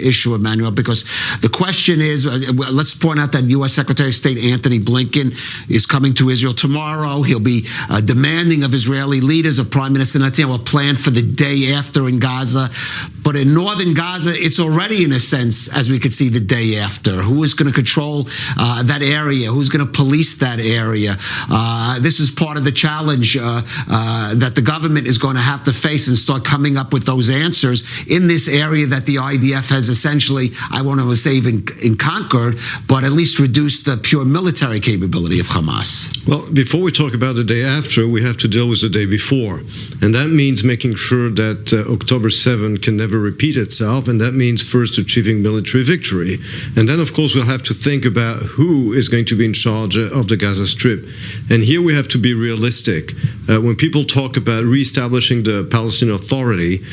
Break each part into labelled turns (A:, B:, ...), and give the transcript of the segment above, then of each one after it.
A: issue, Emmanuel, because the question is, let's point out that U.S. Secretary of State Antony Blinken is coming to Israel tomorrow. He'll be demanding of Israeli leaders, of Prime Minister Netanyahu, a plan for the day after in Gaza. But in northern Gaza, it's already, in a sense, as we could see, the day after. Who is going to control that area? Who's going to police that area? This is part of the challenge that the government is going to have to face and start coming up with those answers in this area that the IDF has essentially, I want to say even conquered, but at least reduced the pure military capability of Hamas.
B: Well, before we talk about the day after, we have to deal with the day before. And that means making sure that October 7 can never repeat itself. And that means first achieving military victory. And then, of course, we'll have to think about who is going to be in charge of the Gaza Strip. And here we have to be realistic. When people talk about reestablishing the Palestinian Authority,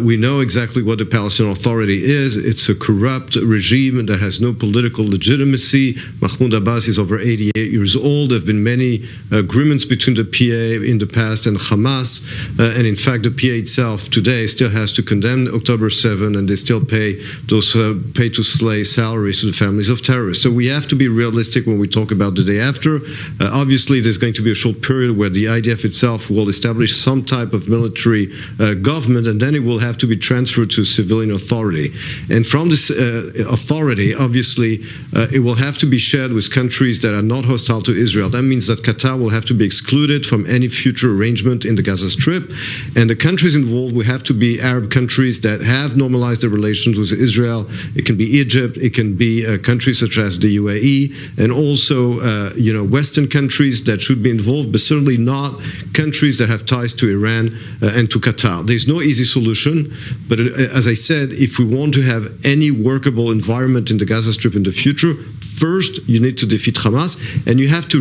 B: we know exactly what the Palestinian Authority is. It's a corrupt regime that has no political legitimacy. Mahmoud Abbas is over 88 years old. There have been many agreements between the PA in the past and Hamas. And in fact, the PA itself today still has to condemn October 7, and they still pay those pay-to-slay salaries to the families of terrorists. So we have to be realistic when we talk about the day after. Obviously, there's going to be a short period where the IDF itself will establish some type of military government, and then it will have to be transferred to civilian authority. And from this authority, obviously, it will have to be shared with countries that are not hostile to Israel. That means that Qatar will have to be excluded from any future arrangement in the Gaza Strip. And the countries involved will have to be Arab countries that have normalized their relations with Israel. It can be Egypt. It can be countries such as the UAE, and also, Western countries that should be involved, but certainly not countries that have ties to Iran and to Qatar. There's no easy solution. But as I said, if we want to have any workable environment in the Gaza Strip in the future, first you need to defeat Hamas, and you have to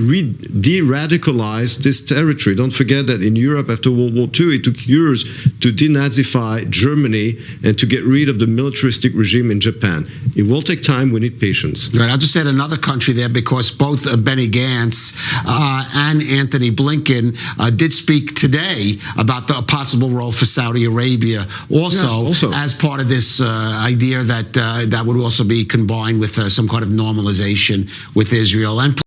B: de-radicalize this territory. Don't forget that in Europe after World War II, it took years to denazify Germany and to get rid of the militaristic regime in Japan. It will take time. We need patience.
A: Right. I'll just add another country there, because both Benny Gantz and Antony Blinken did speak today about the possible role for Saudi Arabia also. As part of this idea that that would also be combined with some kind of normalization with Israel. And